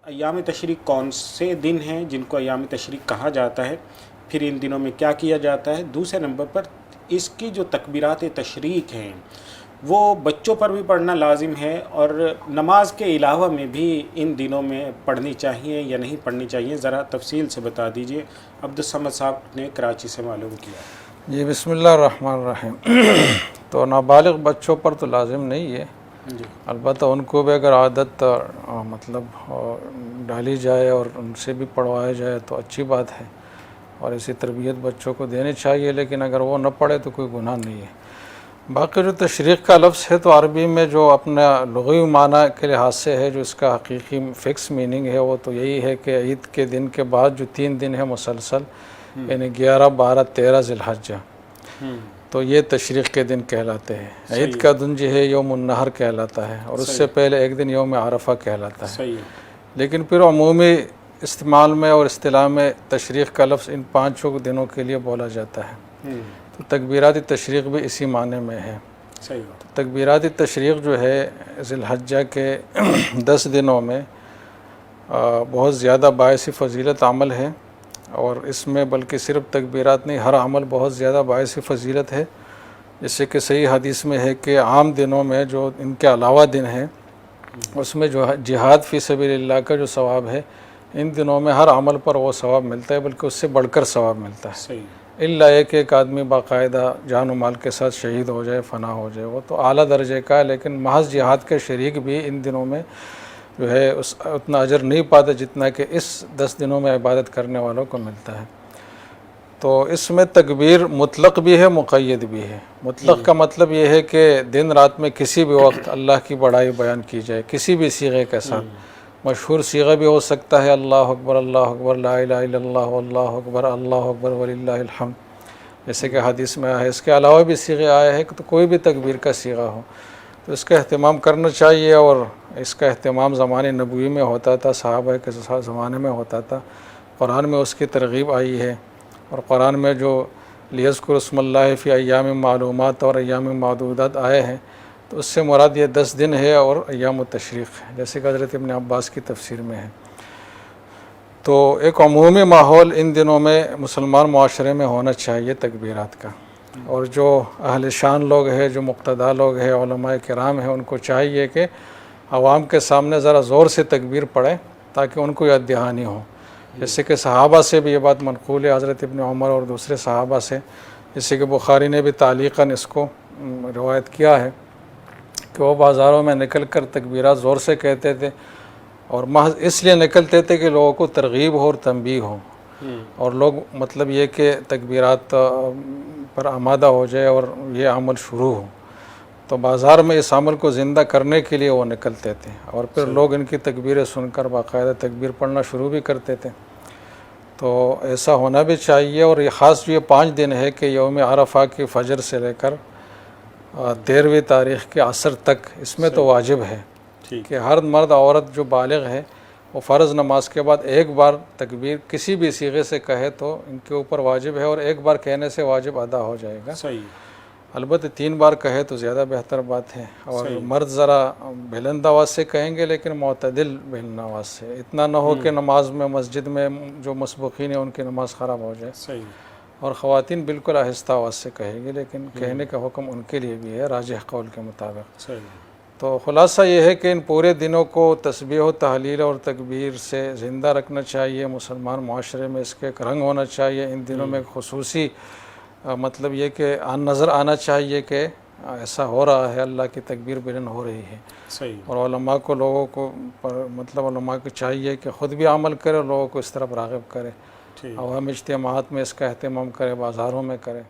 ایام تشریق کون سے دن ہیں جن کو ایام تشریق کہا جاتا ہے، پھر ان دنوں میں کیا کیا جاتا ہے؟ دوسرے نمبر پر اس کی جو تکبیرات تشریق ہیں وہ بچوں پر بھی پڑھنا لازم ہے، اور نماز کے علاوہ میں بھی ان دنوں میں پڑھنی چاہیے یا نہیں پڑھنی چاہیے، ذرا تفصیل سے بتا دیجئے۔ عبدالصمد صاحب نے کراچی سے معلوم کیا۔ جی بسم اللہ الرحمن الرحیم۔ تو نابالغ بچوں پر تو لازم نہیں ہے، جی البتہ ان کو بھی اگر عادت مطلب ڈالی جائے اور ان سے بھی پڑھوایا جائے تو اچھی بات ہے، اور ایسی تربیت بچوں کو دینی چاہیے، لیکن اگر وہ نہ پڑھے تو کوئی گناہ نہیں ہے۔ باقی جو تشریق کا لفظ ہے تو عربی میں جو اپنا لغوی معنی کے لحاظ سے ہے، جو اس کا حقیقی فکس میننگ ہے وہ تو یہی ہے کہ عید کے دن کے بعد جو 3 دن ہے مسلسل، یعنی 11، 12، 13 ذی الحجہ، تو یہ تشریق کے دن کہلاتے ہیں۔ عید کا دن جو ہے یوم النحر کہلاتا ہے، اور اس سے پہلے ایک دن یوم عرفہ کہلاتا ہے۔ صحیح ہے۔ لیکن پھر عمومی استعمال میں اور اصطلاح میں تشریق کا لفظ ان 5 دنوں کے لیے بولا جاتا ہے، تو تکبیرات تشریق بھی اسی معنی میں ہے۔ صحیح بات۔ تکبیرات تشریق جو ہے ذی الحجہ کے 10 دنوں میں بہت زیادہ باعث فضیلت عمل ہے، اور اس میں بلکہ صرف تکبیرات نہیں، ہر عمل بہت زیادہ باعث فضیلت ہے، جیسے کہ صحیح حدیث میں ہے کہ عام دنوں میں جو ان کے علاوہ دن ہیں اس میں جو جہاد فی سبیل اللہ کا جو ثواب ہے، ان دنوں میں ہر عمل پر وہ ثواب ملتا ہے، بلکہ اس سے بڑھ کر ثواب ملتا ہے، صحیح۔ الا ایک آدمی باقاعدہ جان و مال کے ساتھ شہید ہو جائے، فنا ہو جائے، وہ تو اعلیٰ درجے کا ہے، لیکن محض جہاد کے شریک بھی ان دنوں میں جو ہے اتنا اجر نہیں پاتے جتنا کہ اس 10 دنوں میں عبادت کرنے والوں کو ملتا ہے۔ تو اس میں تکبیر مطلق بھی ہے، مقید بھی ہے۔ مطلق کا مطلب یہ ہے کہ دن رات میں کسی بھی وقت اللہ کی بڑائی بیان کی جائے، کسی بھی صیغے کے ساتھ۔ مشہور صیغہ بھی ہو سکتا ہے اللہ اکبر، اللہ اکبر، لا الہ الا اللہ، اللہ اکبر، اللہ اکبر وللہ الحمد، جیسے کہ حدیث میں آیا ہے۔ اس کے علاوہ بھی صیغے آئے ہیں تو کوئی بھی تکبیر کا صیغہ ہو تو اس کا اہتمام کرنا چاہیے، اور اس کا اہتمام زمانے نبوی میں ہوتا تھا، صحابہ کے زمانے میں ہوتا تھا، قرآن میں اس کی ترغیب آئی ہے، اور قرآن میں جو لیذکروا اسم اللہ فی ایام معلومات اور ایام معدودات آئے ہیں تو اس سے مراد یہ 10 دن ہے اور ایام التشریق ہے، جیسے کہ حضرت ابن عباس کی تفسیر میں ہے۔ تو ایک عمومی ماحول ان دنوں میں مسلمان معاشرے میں ہونا چاہیے تکبیرات کا، اور جو اہل شان لوگ ہیں، جو مقتدی لوگ ہیں، علماء کرام ہیں، ان کو چاہیے کہ عوام کے سامنے ذرا زور سے تکبیر پڑھیں تاکہ ان کو یاد دہانی ہو، جیسے کہ صحابہ سے بھی یہ بات منقول ہے، حضرت ابن عمر اور دوسرے صحابہ سے، جیسے کہ بخاری نے بھی تعلیقاً اس کو روایت کیا ہے کہ وہ بازاروں میں نکل کر تکبیرات زور سے کہتے تھے، اور محض اس لیے نکلتے تھے کہ لوگوں کو ترغیب ہو اور تنبیہ ہو، اور لوگ مطلب یہ کہ تکبیرات پر آمادہ ہو جائے اور یہ عمل شروع ہو، تو بازار میں اس عمل کو زندہ کرنے کے لیے وہ نکلتے تھے، اور پھر لوگ ان کی تکبیریں سن کر باقاعدہ تکبیر پڑھنا شروع بھی کرتے تھے۔ تو ایسا ہونا بھی چاہیے، اور یہ خاص یہ 5 دن ہے کہ یوم عرفہ کی فجر سے لے کر 13ویں تاریخ کے عصر تک، اس میں تو واجب ہے کہ ہر مرد عورت جو بالغ ہے وہ فرض نماز کے بعد ایک بار تکبیر کسی بھی صیغے سے کہے تو ان کے اوپر واجب ہے، اور ایک بار کہنے سے واجب ادا ہو جائے گا۔ صحیح۔ البتہ 3 بار کہے تو زیادہ بہتر بات ہے، اور مرد ذرا بلند آواز سے کہیں گے لیکن معتدل بلند آواز سے، اتنا نہ ہو کہ نماز میں مسجد میں جو مسبوقین ہیں ان کی نماز خراب ہو جائے، صحیح۔ اور خواتین بالکل آہستہ آواز سے کہے گی، لیکن کہنے کا حکم ان کے لیے بھی ہے راجح قول کے مطابق۔ صحیح۔ تو خلاصہ یہ ہے کہ ان پورے دنوں کو تسبیح و تحلیل اور تکبیر سے زندہ رکھنا چاہیے، مسلمان معاشرے میں اس کے ایک رنگ ہونا چاہیے، ان دنوں میں خصوصی مطلب یہ کہ نظر آنا چاہیے کہ ایسا ہو رہا ہے، اللہ کی تکبیر بلند ہو رہی ہے۔ صحیح۔ اور علماء کو لوگوں کو مطلب علماء کو چاہیے کہ خود بھی عمل کرے اور لوگوں کو اس طرف راغب کرے، عوام اجتماعات میں اس کا اہتمام کرے، بازاروں میں کرے۔